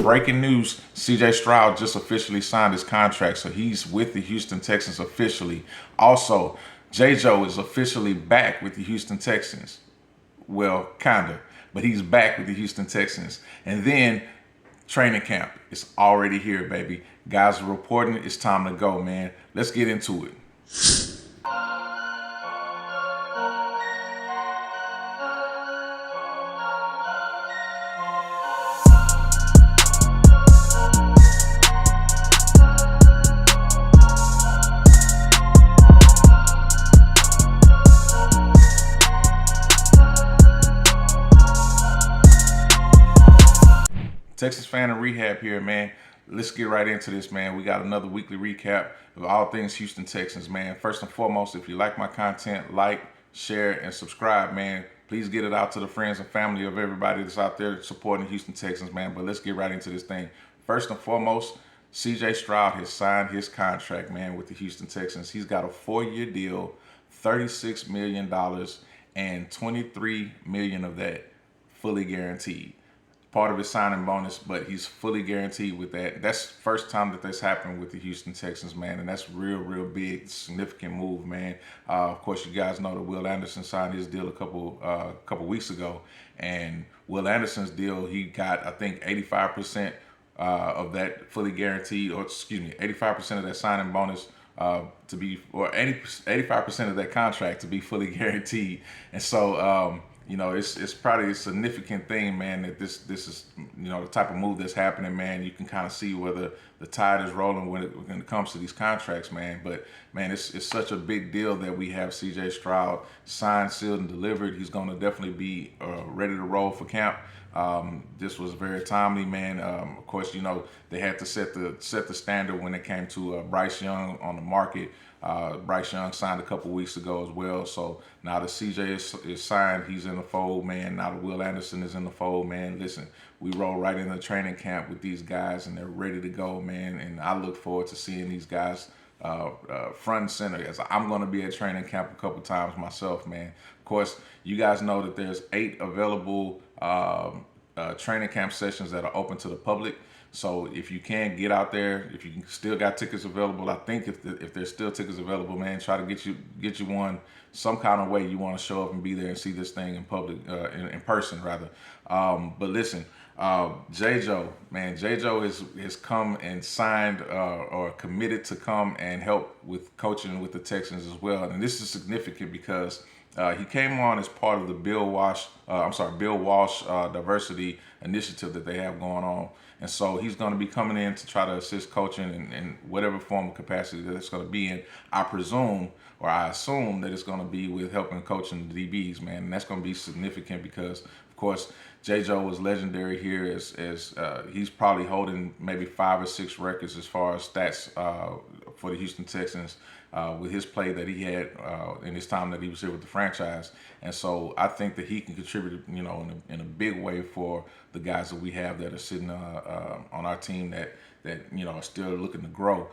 Breaking news, CJ Stroud just officially signed his contract, so he's with the Houston Texans officially. Also, J-Joe is officially back with the Houston Texans. Well, kinda, but he's back with the Houston Texans. And then training camp is already here, baby. Guys are reporting it's time to go, man. Let's get into it. Texas fan in rehab here, man. Let's get right into this, man. We got another weekly recap of all things Houston Texans, man. First and foremost, if you like my content, like, share, and subscribe, man. Please get it out to the friends and family of everybody that's out there supporting the Houston Texans, man. But let's get right into this thing. First and foremost, CJ Stroud has signed his contract, man, with the Houston Texans. He's got a 4-year deal, $36 million, and $23 million of that fully guaranteed. Part of his signing bonus, but he's fully guaranteed with that. That's the first time that that's happened with the Houston Texans, man, and that's real big, significant move, man. Of course, you guys know that Will Anderson signed his deal a couple weeks ago, and Will Anderson's deal, he got, I think, 85% of that fully guaranteed, or excuse me, 85% of that signing bonus to be, or 85% of that contract to be fully guaranteed. And so, you know, it's probably a significant thing, man, that this is, you know, the type of move that's happening, man. You can kind of see whether the tide is rolling when it comes to these contracts, man. But, man, it's such a big deal that we have CJ Stroud signed, sealed, and delivered. He's going to definitely be ready to roll for camp. This was very timely, man. Of course, you know, they had to set the standard when it came to Bryce Young on the market. Bryce Young signed a couple weeks ago as well. So now that CJ is signed, he's in the fold, man. Now that Will Anderson is in the fold, man. Listen, we roll right into training camp with these guys, and they're ready to go, man. And I look forward to seeing these guys front and center, as I'm going to be at training camp a couple times myself, man. Of course, you guys know that there's 8 available training camp sessions that are open to the public. So if you can get out there, if you still got tickets available, I think if there's still tickets available, man, try to get you one some kind of way. You want to show up and be there and see this thing in public, in person rather. But listen, J-Joe, man, J-Joe has come and signed or committed to come and help with coaching with the Texans as well. And this is significant because he came on as part of the Bill Walsh diversity initiative that they have going on. And so he's going to be coming in to try to assist coaching in whatever form of capacity that it's going to be in. I assume that it's going to be with helping coaching the DBs, man. And that's going to be significant because, of course, J-Joe was legendary here as he's probably holding maybe 5 or 6 records as far as stats for the Houston Texans with his play that he had in his time that he was here with the franchise. And so I think that he can contribute, you know, in a big way for the guys that we have that are sitting on our team that you know are still looking to grow.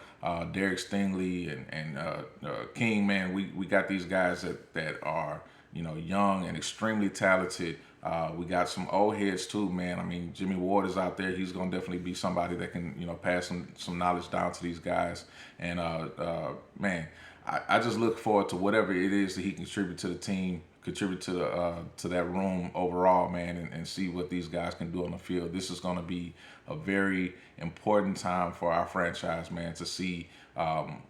Derek Stingley and King, man, we got these guys that are, you know, young and extremely talented. We got some old heads too, man. I mean, Jimmy Ward is out there. He's gonna definitely be somebody that can, you know, pass some knowledge down to these guys. And man, I just look forward to whatever it is that he contribute to the team, contribute to that room overall, man, and see what these guys can do on the field. This is gonna be a very important time for our franchise, man, to see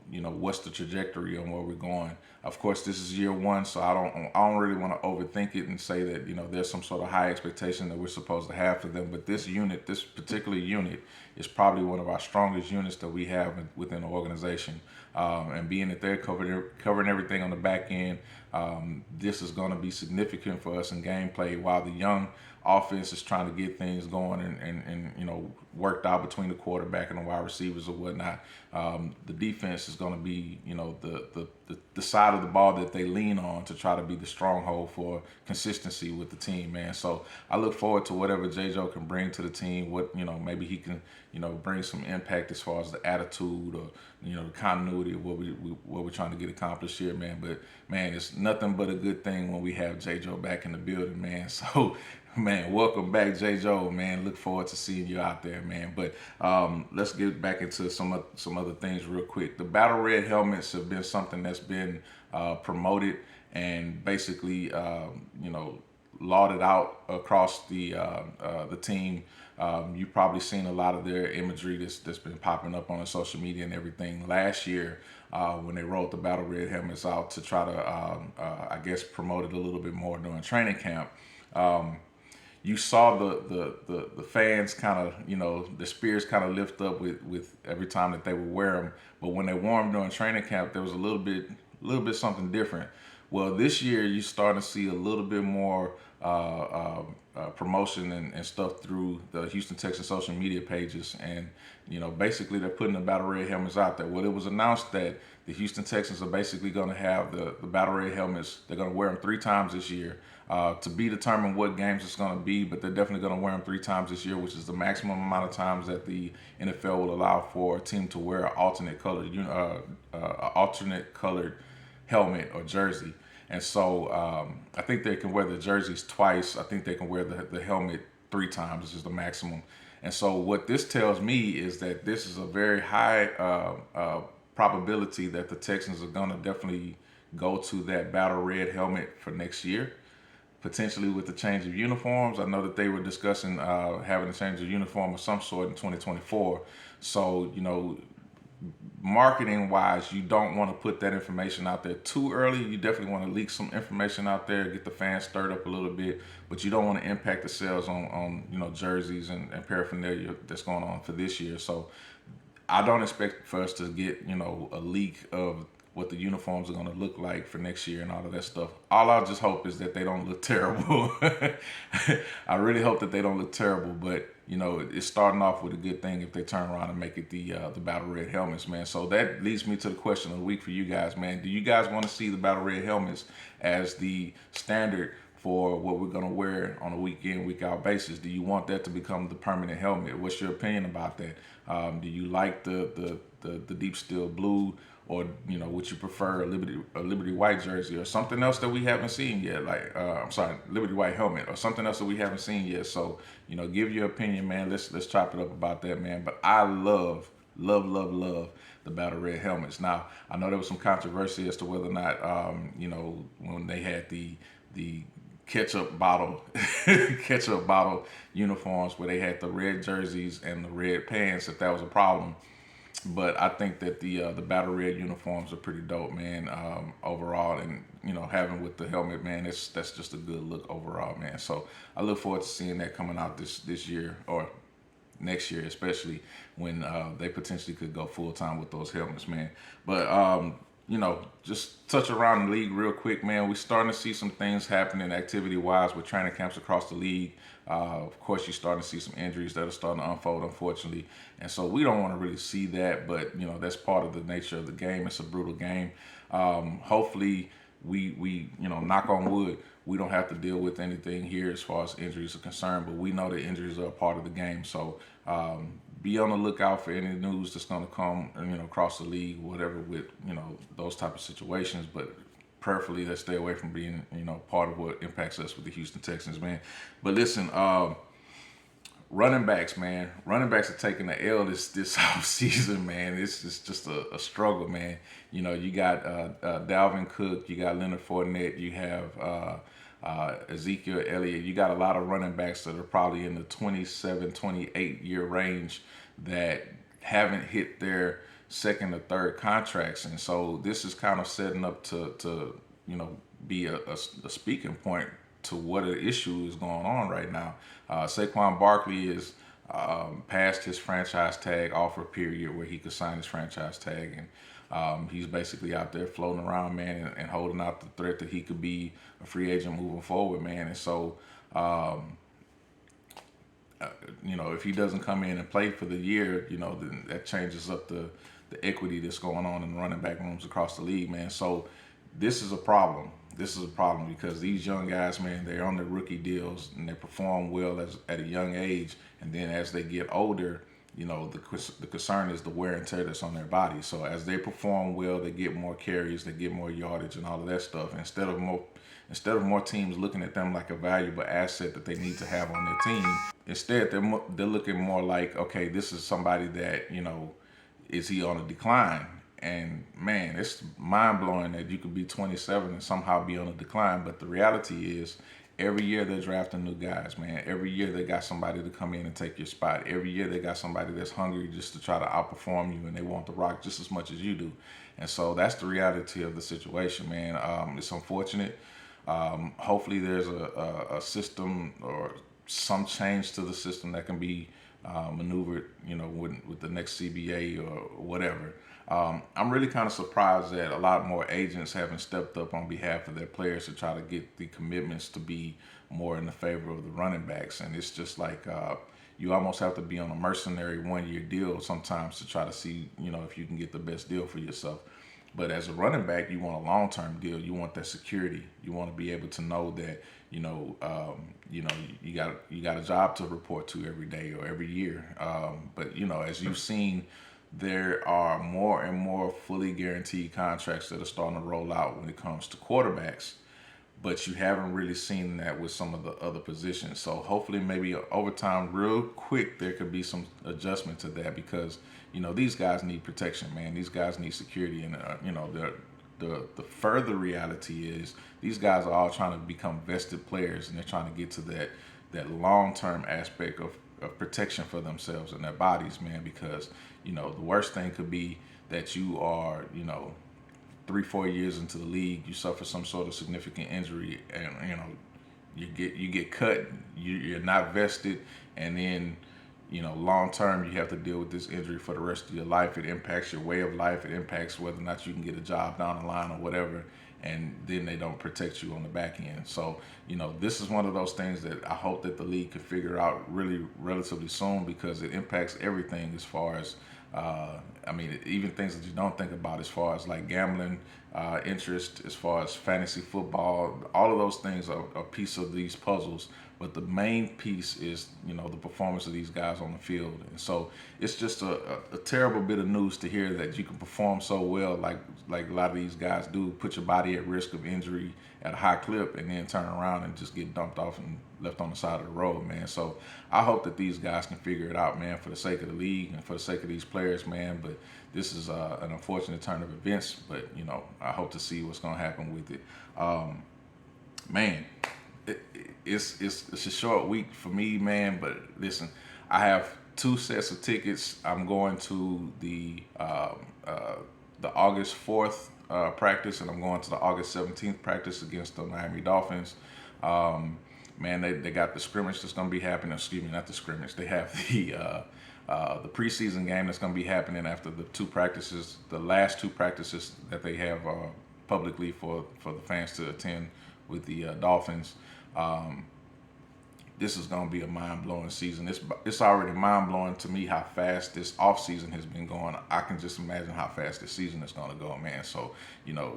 you know, what's the trajectory on where we're going. Of course, this is year 1, so I don't really want to overthink it and say that, you know, there's some sort of high expectation that we're supposed to have for them. But this particular unit, is probably one of our strongest units that we have within the organization. And being that they're covering everything on the back end, this is going to be significant for us in gameplay, while the young offense is trying to get things going and you know, worked out between the quarterback and the wide receivers or whatnot. The defense is going to be, you know, the the side of the ball that they lean on to try to be the stronghold for consistency with the team, man. So I look forward to whatever J. Joe can bring to the team. What, maybe he can, bring some impact as far as the attitude or, the continuity of what we're trying to get accomplished here, man. But man, it's nothing but a good thing when we have J. Joe back in the building, man. So man, welcome back, J. Joe, man. Look forward to seeing you out there, man. But let's get back into some other things real quick. The Battle Red helmets have been something that's been promoted and basically, lauded out across the team. You've probably seen a lot of their imagery that's been popping up on the social media and everything. Last year, when they rolled the Battle Red helmets out to try to, I guess, promote it a little bit more during training camp. You saw the fans kind of, the spirits kind of lift up with every time that they would wear them. But when they wore them during training camp, there was a little bit something different. Well, this year you're starting to see a little bit more promotion and stuff through the Houston Texans social media pages, and basically they're putting the Battle Red helmets out there. Well, it was announced that the Houston Texans are basically going to have the Battle Red helmets. They're going to wear them 3 times this year. To be determined what games it's going to be, but they're definitely going to wear them 3 times this year, which is the maximum amount of times that the NFL will allow for a team to wear an alternate colored helmet or jersey. And so I think they can wear the jerseys twice. I think they can wear the helmet 3 times, which is the maximum. And so what this tells me is that this is a very high probability that the Texans are going to definitely go to that Battle Red helmet for next year. Potentially with the change of uniforms. I know that they were discussing having a change of uniform of some sort in 2024. So, marketing wise, you don't want to put that information out there too early. You definitely want to leak some information out there, get the fans stirred up a little bit, but you don't want to impact the sales on jerseys and paraphernalia that's going on for this year. So I don't expect for us to get, a leak of what the uniforms are going to look like for next year and all of that stuff. All I just hope is that they don't look terrible. I really hope that they don't look terrible, but it's starting off with a good thing if they turn around and make it the Battle Red helmets, man. So that leads me to the question of the week for you guys, man. Do you guys want to see the Battle Red helmets as the standard for what we're going to wear on a week in, week out basis? Do you want that to become the permanent helmet? What's your opinion about that? Do you like the deep steel blue, or would you prefer a Liberty White jersey or something else that we haven't seen yet? Like Liberty White helmet or something else that we haven't seen yet. So give your opinion, man. Let's chop it up about that, man. But I love the Battle Red helmets. Now I know there was some controversy as to whether or not when they had the ketchup bottle uniforms where they had the red jerseys and the red pants, if that was a problem. But I think that the Battle Red uniforms are pretty dope, man, overall. And, having with the helmet, man, that's just a good look overall, man. So I look forward to seeing that coming out this year or next year, especially when they potentially could go full-time with those helmets, man. But, just touch around the league real quick, man. We're starting to see some things happening activity-wise with training camps across the league. Of course, you're starting to see some injuries that are starting to unfold, unfortunately. And so we don't want to really see that, but, that's part of the nature of the game. It's a brutal game. Hopefully, we knock on wood, we don't have to deal with anything here as far as injuries are concerned, but we know that injuries are a part of the game. So be on the lookout for any news that's going to come, across the league, whatever, with, those type of situations. But prayerfully, let's stay away from being, part of what impacts us with the Houston Texans, man. But listen, running backs, man. Running backs are taking the L this off season, man. It's just a struggle, man. You got Dalvin Cook, you got Leonard Fournette, you have Ezekiel Elliott. You got a lot of running backs that are probably in the 27, 28 year range that haven't hit their second or third contracts. And so this is kind of setting up to be a speaking point to what an issue is going on right now. Saquon Barkley is past his franchise tag offer period where he could sign his franchise tag, and he's basically out there floating around, man, and holding out the threat that he could be a free agent moving forward, man. And so if he doesn't come in and play for the year, then that changes up the equity that's going on in the running back rooms across the league, man. So this is a problem. This is a problem because these young guys, man, they're on their rookie deals and they perform well at a young age, and then as they get older, the concern is the wear and tear that's on their body. So as they perform well, they get more carries, they get more yardage, and all of that stuff. Instead of more teams looking at them like a valuable asset that they need to have on their team, instead they're looking more like, okay, this is somebody that is he on a decline? And man, it's mind blowing that you could be 27 and somehow be on a decline. But the reality is, every year they're drafting new guys, man. Every year they got somebody to come in and take your spot. Every year they got somebody that's hungry just to try to outperform you, and they want the rock just as much as you do. And so that's the reality of the situation, man. It's unfortunate. Hopefully there's a system or some change to the system that can be maneuvered, with the next CBA or whatever. I'm really kind of surprised that a lot more agents haven't stepped up on behalf of their players to try to get the commitments to be more in the favor of the running backs. And it's just like you almost have to be on a mercenary 1-year deal sometimes to try to see, if you can get the best deal for yourself. But as a running back, you want a long-term deal. You want that security. You want to be able to know that, you got a job to report to every day or every year. But as you've seen, there are more and more fully guaranteed contracts that are starting to roll out when it comes to quarterbacks, but you haven't really seen that with some of the other positions. So hopefully maybe over time, real quick, there could be some adjustment to that because, these guys need protection, man. These guys need security. And, the further reality is these guys are all trying to become vested players, and they're trying to get to that long-term aspect of protection for themselves and their bodies, man, because, the worst thing could be that you are, 3-4 years into the league, you suffer some sort of significant injury, and you get cut, you're not vested, and then long term you have to deal with this injury for the rest of your life. It impacts your way of life. It impacts whether or not you can get a job down the line or whatever, and then they don't protect you on the back end. So this is one of those things that I hope that the league could figure out really relatively soon, because it impacts everything as far as even things that you don't think about, as far as like gambling, interest, as far as fantasy football. All of those things are a piece of these puzzles, but the main piece is the performance of these guys on the field. And so it's just a terrible bit of news to hear that you can perform so well, like a lot of these guys do, put your body at risk of injury at a high clip, and then turn around and just get dumped off and left on the side of the road, man. So I hope that these guys can figure it out, man, for the sake of the league and for the sake of these players, man. But this is an unfortunate turn of events, but I hope to see what's going to happen with it. Man, it's a short week for me, man. But listen, I have 2 sets of tickets. I'm going to the August 4th practice, and I'm going to the August 17th practice against the Miami Dolphins. Man, they got the scrimmage that's going to be happening. Excuse me, not the scrimmage. They have the preseason game that's going to be happening after the last 2 practices that they have publicly for the fans to attend with the Dolphins. This is going to be a mind-blowing season. It's already mind-blowing to me how fast this offseason has been going. I can just imagine how fast this season is going to go, man. So,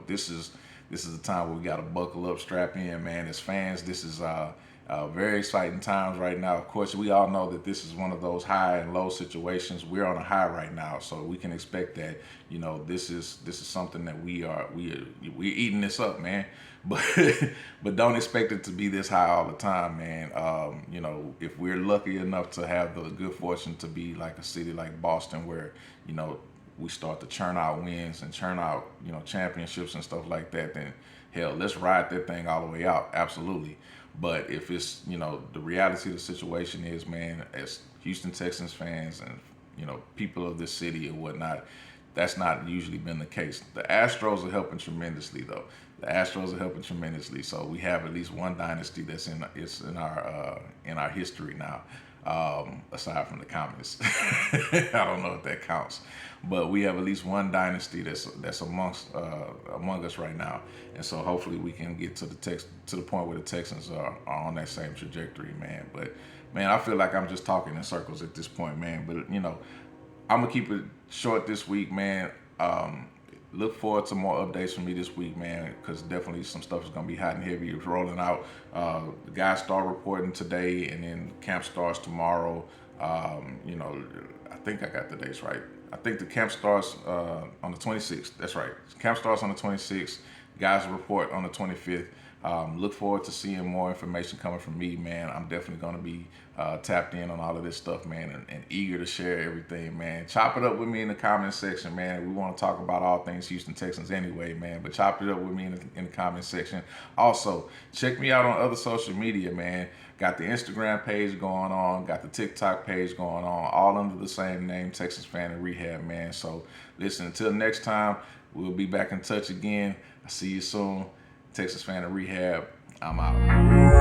this is the time where we got to buckle up, strap in, man. As fans, this is very exciting times right now. Of course, we all know that this is one of those high and low situations. We're on a high right now, so we can expect that. This is something that we're eating this up, man. But don't expect it to be this high all the time, man. If we're lucky enough to have the good fortune to be like a city like Boston, where we start to churn out wins and churn out championships and stuff like that, then hell, let's ride that thing all the way out. Absolutely. But if it's the reality of the situation is, man, as Houston Texans fans and people of this city and whatnot, that's not usually been the case. The Astros are helping tremendously, though. The Astros are helping tremendously. So we have at least one dynasty that's in our history now, aside from the Comets. I don't know if that counts, but we have at least one dynasty that's among us right now. And so hopefully we can get to the point where the Texans are on that same trajectory, man. But Man, I feel like I'm just talking in circles at this point, man. But you know, I'm gonna keep it short this week, man. Look forward to more updates from me this week, man, because definitely some stuff is gonna be hot and heavy. It's rolling out. The guys start reporting today, and then camp starts tomorrow. You know, I think I got the dates right. I think the camp starts on the 26th. That's right. Camp starts on the 26th. Guys report on the 25th. Look forward to seeing more information coming from me, man. I'm definitely going to be tapped in on all of this stuff, man, and eager to share everything, man. Chop it up with me in the comment section, man. We want to talk about all things Houston Texans anyway, man, but chop it up with me in the comment section. Also, check me out on other social media, man. Got the Instagram page going on, got the TikTok page going on, all under the same name, Texas Fan in Rehab, man. So listen, until next time, we'll be back in touch again. I'll see you soon. Texas Fan in Rehab. I'm out.